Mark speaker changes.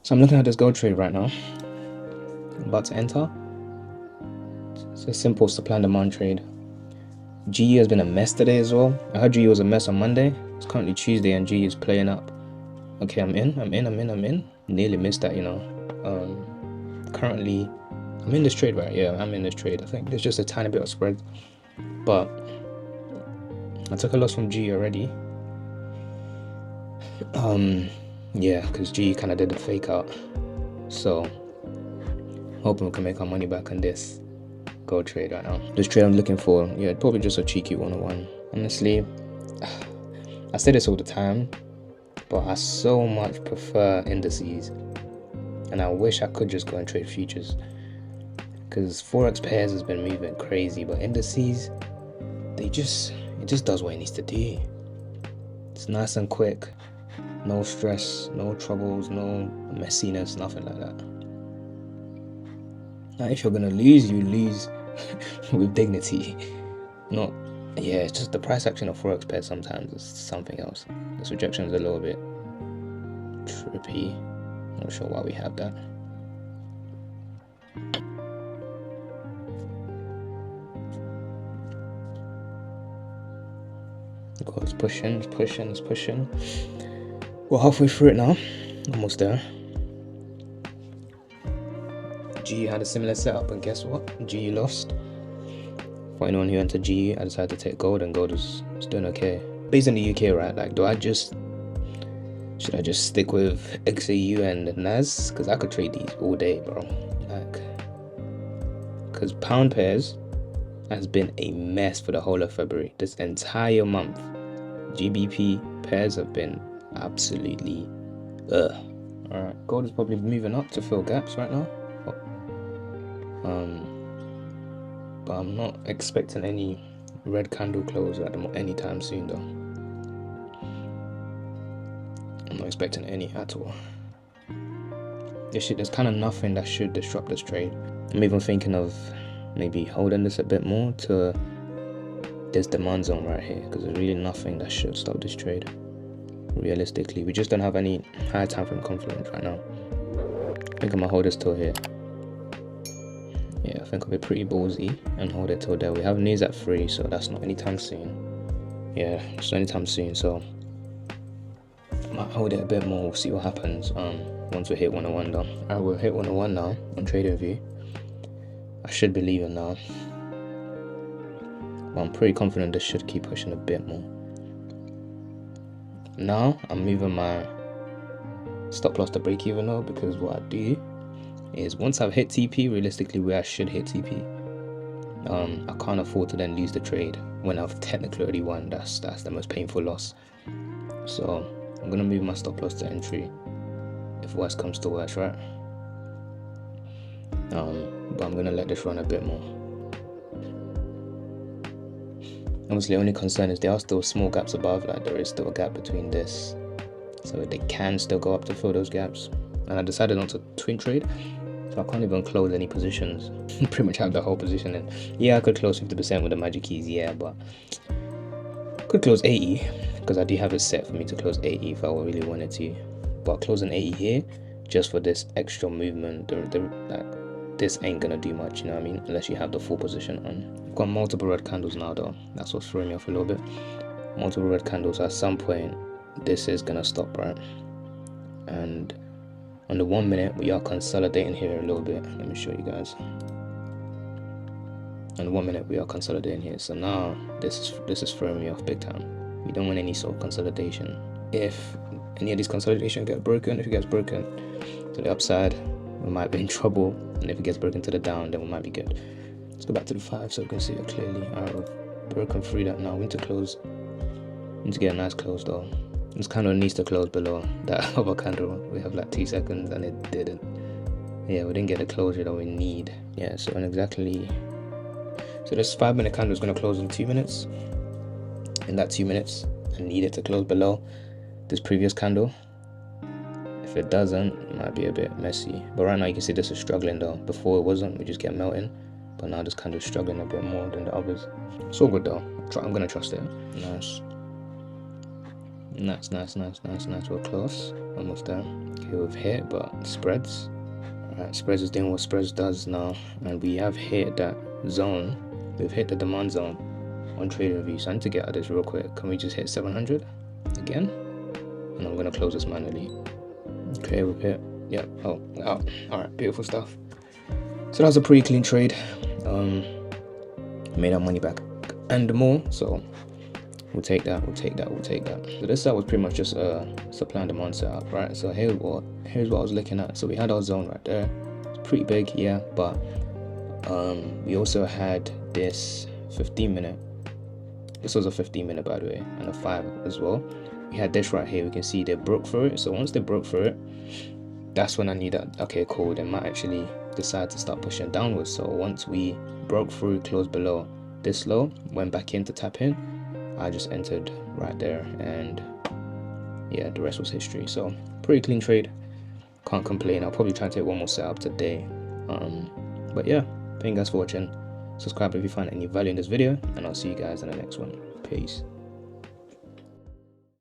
Speaker 1: So I'm looking at this gold trade right now. I'm about to enter. It's a simple supply and demand trade. GE has been a mess today as well. I heard GE was a mess on Monday. It's currently Tuesday and GE is playing up. Okay, I'm in. Nearly missed that, you know. Currently, I'm in this trade, right? Yeah, I'm in this trade. I think there's just a tiny bit of spread. But I took a loss from GE already. Yeah, because GE kind of did the fake out. So, hoping we can make our money back on this gold trade right now. This trade I'm looking for, yeah, probably just a cheeky 101. Honestly, I say this all the time, but I so much prefer indices. And I wish I could just go and trade futures. Because Forex pairs has been moving crazy, but indices, it just does what it needs to do. It's nice and quick. No stress, no troubles, no messiness, nothing like that. Now, if you're gonna lose, you lose with dignity. Not, yeah, it's just the price action of Forex pairs sometimes is something else. This rejection is a little bit trippy. Not sure why we have that. God, it's pushing. We're halfway through it now. Almost there. GE had a similar setup, and guess what? GE lost. For anyone who entered GE, I decided to take gold, and gold is doing okay. Based in the UK, right? Like, should I just stick with XAU and NAS? Because I could trade these all day, bro. Like, because pound pairs has been a mess for the whole of February. This entire month, GBP pairs have been absolutely Alright, gold is probably moving up to fill gaps right now. But I'm not expecting any red candle close anytime soon though. I'm not expecting any at all. There's kind of nothing that should disrupt this trade. I'm even thinking of maybe holding this a bit more to this demand zone right here, because there's really nothing that should stop this trade. Realistically, we just don't have any high time frame confluence right now. I think I'm gonna hold this till here. Yeah, I think I'll be pretty ballsy and hold it till there. We have news at 3, so that's not anytime soon. Yeah, it's not anytime soon, so I might hold it a bit more. We'll see what happens once we hit 101 though. Alright, we'll hit 101 now on Trading View. I should be leaving now, but I'm pretty confident this should keep pushing a bit more. Now I'm moving my stop loss to break even though, because what I do is once I've hit TP, realistically where I should hit TP, I can't afford to then lose the trade when I've technically already won. That's the most painful loss. So I'm gonna move my stop loss to entry if worst comes to worst, right? But I'm gonna let this run a bit more. Obviously, the only concern is there are still small gaps above. Like, there is still a gap between this, so they can still go up to fill those gaps. And I decided not to twin trade, so I can't even close any positions. Pretty much have the whole position in. Yeah, I could close 50% with the magic keys, yeah, but I could close 80 because I do have it set for me to close 80 if I really wanted to. But closing 80 here just for this extra movement, this ain't gonna do much, you know what I mean? Unless you have the full position on. I've got multiple red candles now though. That's what's throwing me off a little bit. Multiple red candles. At some point, this is gonna stop, right? And on the 1 minute, we are consolidating here a little bit. Let me show you guys. On the 1 minute, we are consolidating here. So now this is throwing me off big time. We don't want any sort of consolidation. If any of these consolidation get broken, if it gets broken to the upside, we might be in trouble, and if it gets broken to the down, then we might be good. Let's go back to the 5 so we can see it clearly. Alright, we've broken through that now. We need to close. We need to get a nice close though. This candle needs to close below that other candle. We have like 2 seconds and it didn't. Yeah, we didn't get the closure that we need. Yeah, so this 5 minute candle is going to close in 2 minutes. In that 2 minutes, I need it to close below this previous candle. If it doesn't, it might be a bit messy. But right now you can see this is struggling though. Before it wasn't, we just get melting. But now this candle is struggling a bit more than the others. It's all good though. I'm gonna trust it. Nice. We're close, almost there. Okay, we've hit, but spreads. Alright, spreads is doing what spreads does now, and we have hit that zone. We've hit the demand zone on trading view. So I need to get out of this real quick. Can we just hit 700 again? And I'm gonna close this manually. Okay, we've hit. Yep. Oh, out. Alright, beautiful stuff. So that was a pretty clean trade. Made our money back and more. So we'll take that. So this set was pretty much just a supply and demand setup, right? So here's what I was looking at. So we had our zone right there. It's pretty big, yeah, but we also had this 15-minute. This was a 15-minute, by the way, and a 5 as well. We had this right here. We can see they broke through it. So once they broke through it, that's when I knew that, okay, cool, they might actually decide to start pushing downwards. So once we broke through, closed below this low, went back in to tap in, I just entered right there, and yeah, the rest was history. So pretty clean trade, can't complain. I'll probably try to take one more setup today. But yeah, thank you guys for watching. Subscribe if you find any value in this video, and I'll see you guys in the next one. Peace.